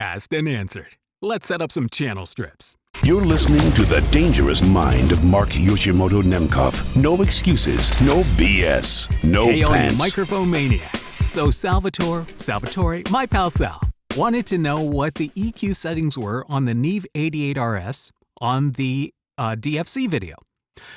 Asked and answered. Let's set up some channel strips. You're listening to the dangerous mind of Mark Yoshimoto Nemkov. No excuses, no BS, no Hey, all you pants. microphone maniacs. So Salvatore, my pal Sal, wanted to know what the EQ settings were on the Neve 88RS on the DFC video.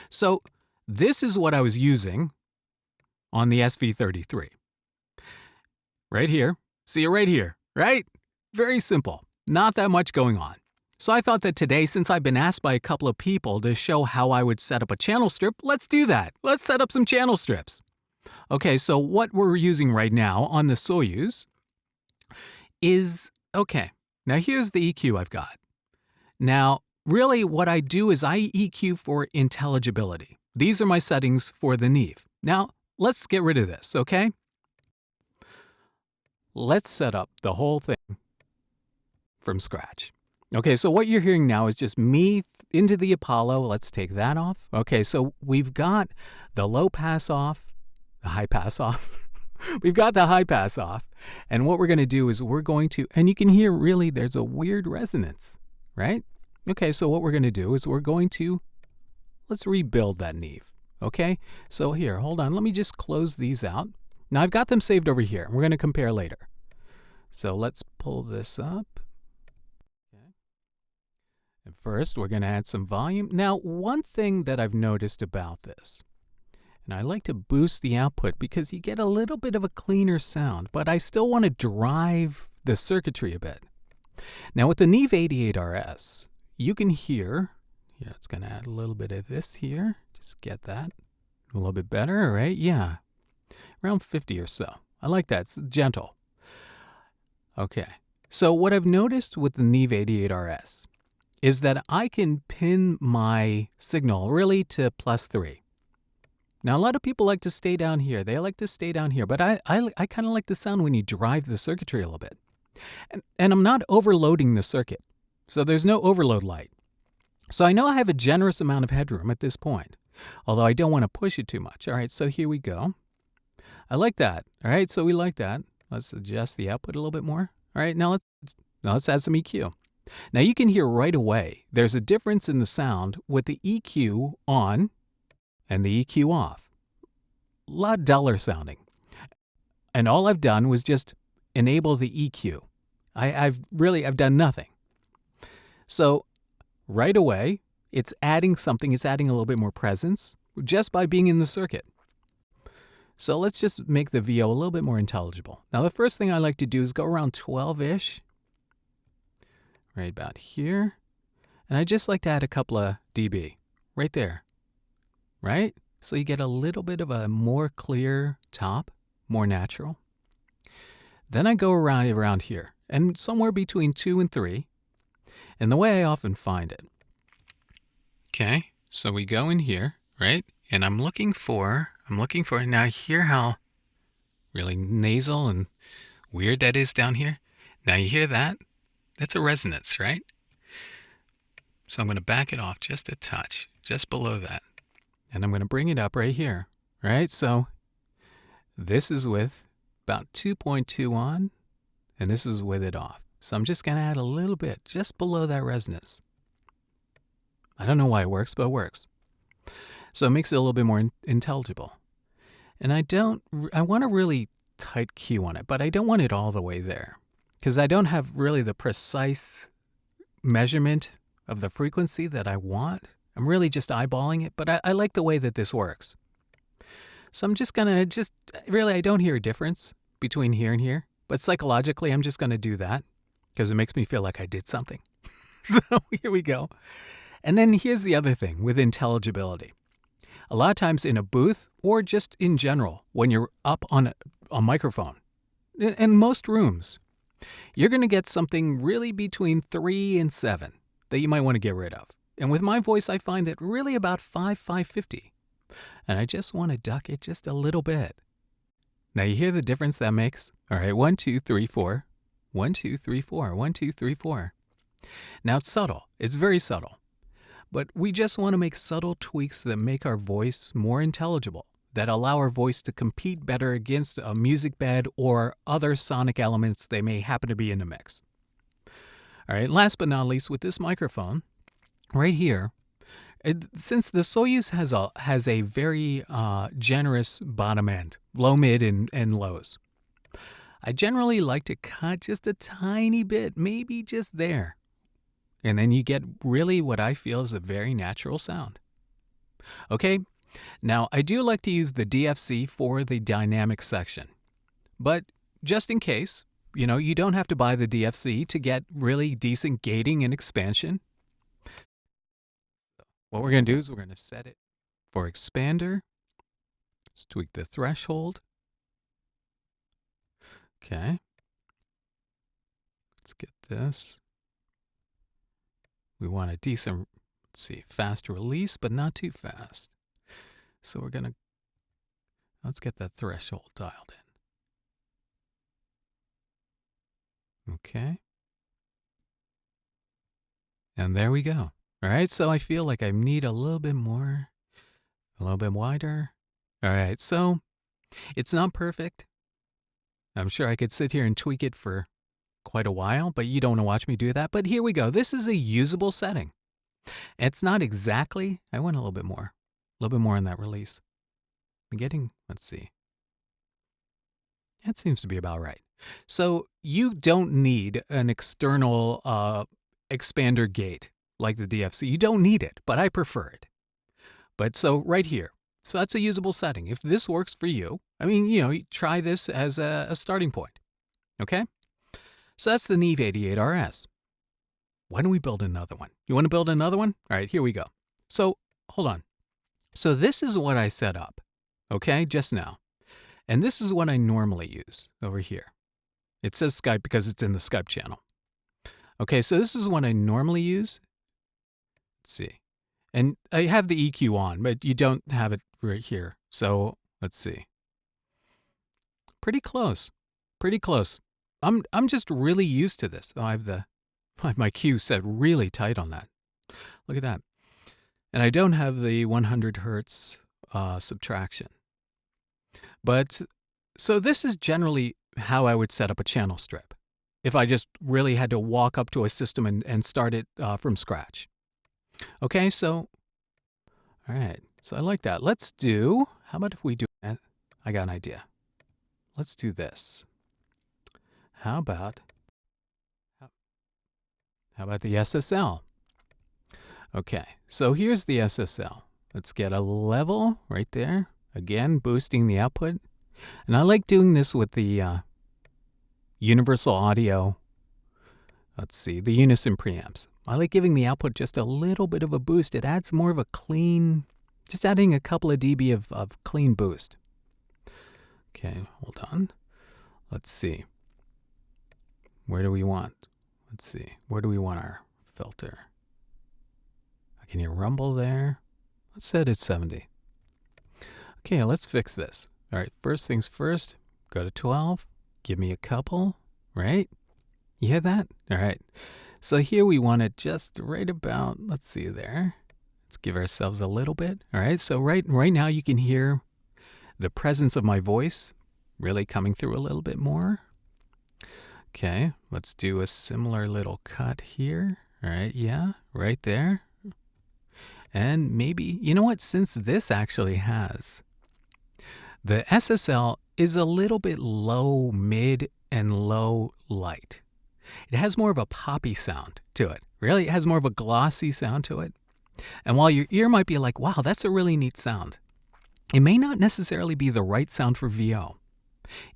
So this is what I was using on the SV33. Right here. See it right here, right? Very simple. Not that much going on. So I thought that today, since I've been asked by a couple of people to show how I would set up a channel strip, let's do that. Let's set up some channel strips. Okay, so what we're using right now on the Soyuz is, okay, now here's the EQ I've got. Now, really what I do is I EQ for intelligibility. These are my settings for the Neve. Now, let's get rid of this, okay? Let's set up the whole thing from scratch. Okay, so what you're hearing now is just me into the Apollo. Let's take that off. Okay, so we've got the low pass off, the high pass off. We've got the high pass off. And what we're going to do is we're going to, and you can hear really there's a weird resonance, right? Okay, so what we're going to do is we're going to, let's rebuild that Neve. Okay, so here, hold on. Let me just close these out. Now I've got them saved over here. We're going to compare later. So let's pull this up. And first, we're going to add some volume. Now, one thing that I've noticed about this, and I like to boost the output because you get a little bit of a cleaner sound, but I still want to drive the circuitry a bit. Now, with the Neve 88RS, you can hear, yeah, it's going to add a little bit of this here. Just get that a little bit better, right? Yeah, around 50 or so. I like that. It's gentle. Okay, so what I've noticed with the Neve 88RS is that I can pin my signal really to +3. Now, a lot of people like to stay down here. They like to stay down here, but I kind of like the sound when you drive the circuitry a little bit. And I'm not overloading the circuit, so there's no overload light. So I know I have a generous amount of headroom at this point, although I don't want to push it too much. All right, so here we go. I like that. All right, so we like that. Let's adjust the output a little bit more. All right, now let's add some EQ. Now you can hear right away there's a difference in the sound with the EQ on and the EQ off. A lot duller sounding. And all I've done was just enable the EQ. I've done nothing. So right away, it's adding something. It's adding a little bit more presence just by being in the circuit. So let's just make the VO a little bit more intelligible. Now the first thing I like to do is go around 12-ish. Right about here. And I just like to add a couple of dB right there, right? So you get a little bit of a more clear top, more natural. Then I go around here and somewhere between 2 and 3. And the way I often find it. Okay, so we go in here, right? And I'm looking for, now hear how really nasal and weird that is down here? Now you hear that? That's a resonance, right? So I'm going to back it off just a touch, just below that. And I'm going to bring it up right here, right? So this is with about 2.2 on, and this is with it off. So I'm just going to add a little bit just below that resonance. I don't know why it works, but it works. So it makes it a little bit more intelligible. And I want a really tight Q on it, but I don't want it all the way there. Because I don't have really the precise measurement of the frequency that I want. I'm really just eyeballing it, but I like the way that this works. So I'm just going to really, I don't hear a difference between here and here, but psychologically, I'm just going to do that because it makes me feel like I did something. So here we go. And then here's the other thing with intelligibility. A lot of times in a booth or just in general, when you're up on a microphone, in most rooms, you're going to get something really between 3 and 7 that you might want to get rid of. And with my voice, I find it really about 550. And I just want to duck it just a little bit. Now you hear the difference that makes? All right, 1, 2, 3, 4. 1, 2, 3, 4. 1, 2, 3, 4. Now it's subtle. It's very subtle. But we just want to make subtle tweaks that make our voice more intelligible, that allow our voice to compete better against a music bed or other sonic elements that may happen to be in the mix. All right, last but not least, with this microphone, right here, since the Soyuz has a very generous bottom end, low, mid, and lows, I generally like to cut just a tiny bit, maybe just there. And then you get really what I feel is a very natural sound. Okay, now I do like to use the DFC for the dynamic section. But just in case, you don't have to buy the DFC to get really decent gating and expansion. What we're going to do is we're going to set it for expander. Let's tweak the threshold. Okay. Let's get this. We want a decent, fast release, but not too fast. So let's get that threshold dialed in. Okay. And there we go. All right, so I feel like I need a little bit more, a little bit wider. All right, so it's not perfect. I'm sure I could sit here and tweak it for quite a while, but you don't want to watch me do that. But here we go. This is a usable setting. It's not exactly, I went a little bit more on that release. I'm getting, let's see. That seems to be about right. So you don't need an external expander gate like the DFC. You don't need it, but I prefer it. But so right here, so that's a usable setting. If this works for you, you try this as a starting point. Okay? So that's the Neve 88RS. Why don't we build another one? You want to build another one? All right, here we go. So hold on. So this is what I set up, okay, just now. And this is what I normally use over here. It says Skype because it's in the Skype channel. Okay, so this is what I normally use. Let's see. And I have the EQ on, but you don't have it right here. So let's see. Pretty close. Pretty close. I'm just really used to this. I have my Q set really tight on that. Look at that. And I don't have the 100 hertz subtraction. But so this is generally how I would set up a channel strip if I just really had to walk up to a system and start it from scratch. Okay, so, all right, so I like that. How about if we do, I got an idea. Let's do this. How about the SSL? Okay, so here's the SSL. Let's get a level right there. Again, boosting the output. And I like doing this with the universal audio. Let's see, the Unison preamps. I like giving the output just a little bit of a boost. It adds more of a clean, just adding a couple of dB of clean boost. Okay, hold on. Let's see. Where do we want? Let's see. Where do we want our filter? I can hear rumble there. Let's set it 70. Okay, let's fix this. All right, first things first, go to 12. Give me a couple, right? You hear that? All right. So here we want it just right about, let's see there. Let's give ourselves a little bit. All right, so right now you can hear the presence of my voice really coming through a little bit more. Okay, let's do a similar little cut here. All right, yeah, right there. And maybe, you know what, since this actually has, the SSL is a little bit low, mid, and low light. It has more of a poppy sound to it. Really, it has more of a glossy sound to it. And while your ear might be like, wow, that's a really neat sound, it may not necessarily be the right sound for VO.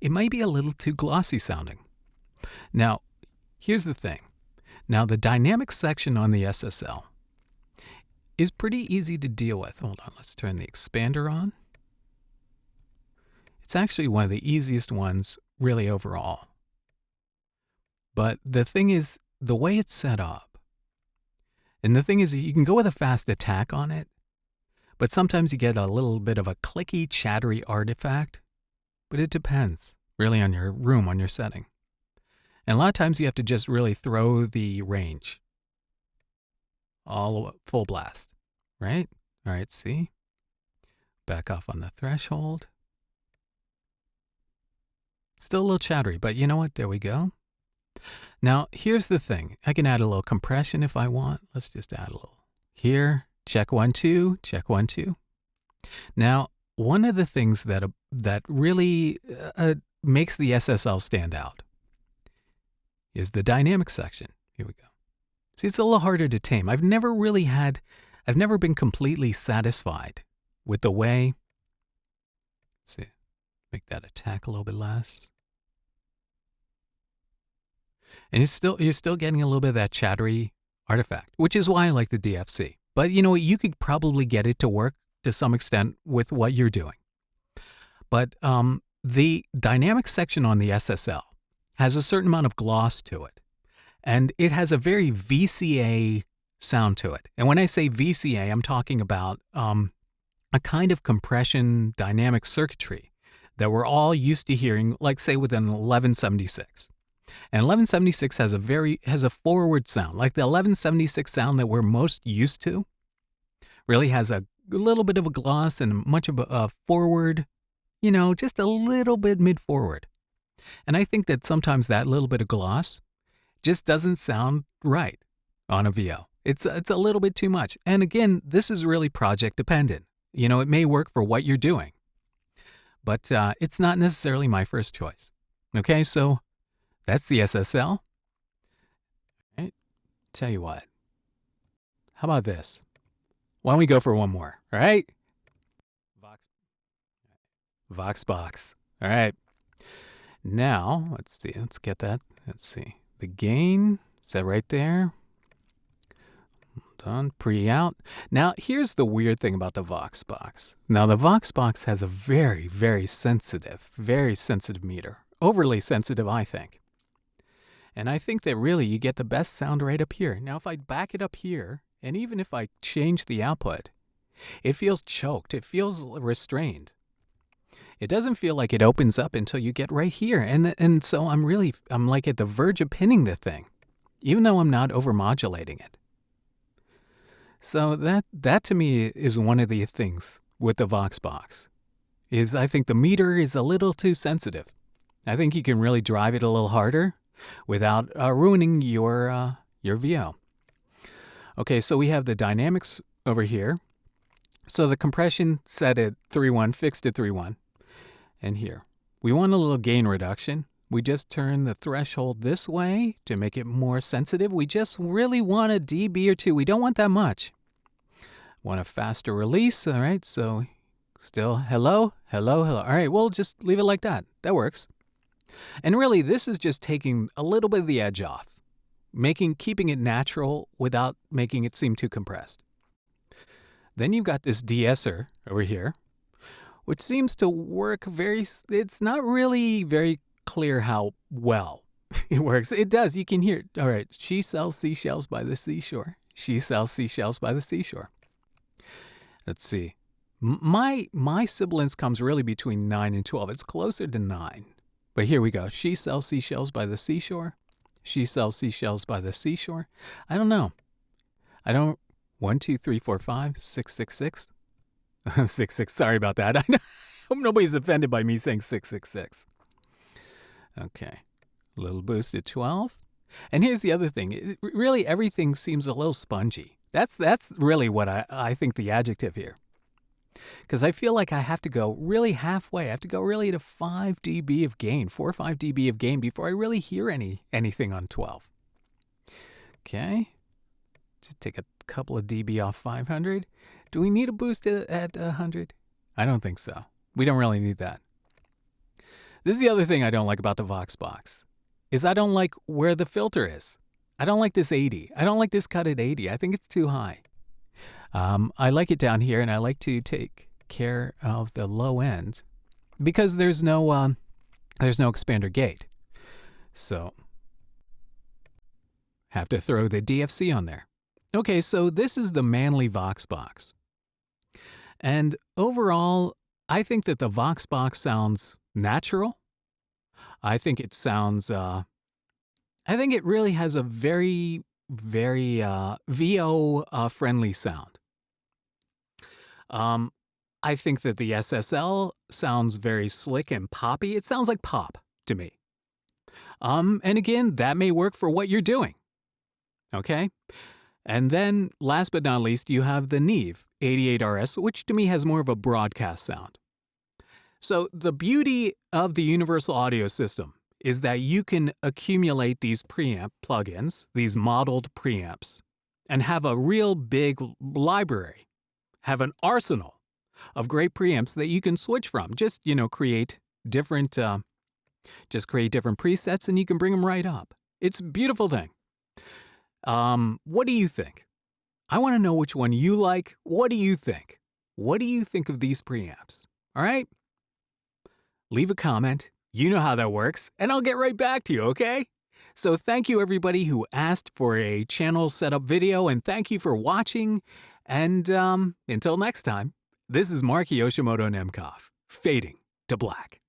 It might be a little too glossy sounding. Now, here's the thing. Now, the dynamic section on the SSL is pretty easy to deal with. Hold on, let's turn the expander on. It's actually one of the easiest ones, really, overall. But the thing is, the way it's set up, and the thing is, you can go with a fast attack on it, but sometimes you get a little bit of a clicky, chattery artifact. But it depends, really, on your room, on your setting. And a lot of times you have to just really throw the range all full blast, right? All right, see? Back off on the threshold. Still a little chattery, but you know what? There we go. Now, here's the thing. I can add a little compression if I want. Let's just add a little here. Check 1, 2, check 1, 2. Now, one of the things that really makes the SSL stand out is the dynamic section. Here we go. See, it's a little harder to tame. I've never been completely satisfied with the way, let's see, make that attack a little bit less. And you're still getting a little bit of that chattery artifact, which is why I like the DFC. But you know what, you could probably get it to work to some extent with what you're doing. But the dynamic section on the SSL has a certain amount of gloss to it. And it has a very VCA sound to it. And when I say VCA, I'm talking about a kind of compression dynamic circuitry that we're all used to hearing, like say with an 1176. And 1176 has a forward sound, like the 1176 sound that we're most used to. Really has a little bit of a gloss and much of a forward, you know, just a little bit mid-forward. And I think that sometimes that little bit of gloss just doesn't sound right on a VO. It's a little bit too much. And again, this is really project dependent. You know, it may work for what you're doing, but it's not necessarily my first choice. Okay, so that's the SSL. All right. Tell you what. How about this? Why don't we go for one more? All right. Voxbox. All right. Now, let's see. Let's get that. Let's see. The gain. Is that right there? Done. Pre-out. Now, here's the weird thing about the Voxbox. Now, the Voxbox has a very, very sensitive meter. Overly sensitive, I think. And I think that really you get the best sound right up here. Now, if I back it up here, and even if I change the output, it feels choked. It feels restrained. It doesn't feel like it opens up until you get right here. And so I'm like at the verge of pinning the thing, even though I'm not overmodulating it. So that to me is one of the things with the Voxbox, is I think the meter is a little too sensitive. I think you can really drive it a little harder without ruining your VO. Okay, so we have the dynamics over here. So the compression set at 3.1, fixed at 3.1. And here, we want a little gain reduction. We just turn the threshold this way to make it more sensitive. We just really want a dB or two. We don't want that much. Want a faster release. All right, so still hello, hello, hello. All right, we'll just leave it like that. That works. And really, this is just taking a little bit of the edge off, keeping it natural without making it seem too compressed. Then you've got this de-esser over here, which seems to work it's not really very clear how well it works. It does, you can hear it. All right, she sells seashells by the seashore. She sells seashells by the seashore. Let's see. My sibilance comes really between 9 and 12. It's closer to 9. But here we go. She sells seashells by the seashore. She sells seashells by the seashore. I don't know. 1, 2, 3, 4, 5, 6, 6, 6. 6, 6. Sorry about that. I hope nobody's offended by me saying 6, 6, 6. Okay. A little boost at 12. And here's the other thing. Really, everything seems a little spongy. That's really what I think the adjective here. Because I feel like I have to go really halfway. I have to go really to 5 dB of gain, 4 or 5 dB of gain before I really hear anything on 12. Okay. Just take a couple of dB off 500. Do we need a boost at 100? I don't think so. We don't really need that. This is the other thing I don't like about the Voxbox, is I don't like where the filter is. I don't like this 80. I don't like this cut at 80. I think it's too high. I like it down here, and I like to take care of the low end because there's no expander gate. So have to throw the DFC on there. Okay, so this is the Manley Voxbox. And overall, I think that the Voxbox sounds natural. I think it sounds, I think it really has a very, very VO-friendly sound. I think that the SSL sounds very slick and poppy. It sounds like pop to me. And again, that may work for what you're doing. Okay? And then, last but not least, you have the Neve 88RS, which to me has more of a broadcast sound. So the beauty of the universal audio system is that you can accumulate these preamp plugins, these modeled preamps, and have a real big library, have an arsenal of great preamps that you can switch from. Just, create different presets and you can bring them right up. It's a beautiful thing. What do you think? I want to know which one you like. What do you think? What do you think of these preamps? All right? Leave a comment. You know how that works, and I'll get right back to you, okay? So thank you everybody who asked for a channel setup video, and thank you for watching. And until next time, this is Mark Yoshimoto Nemkov, fading to black.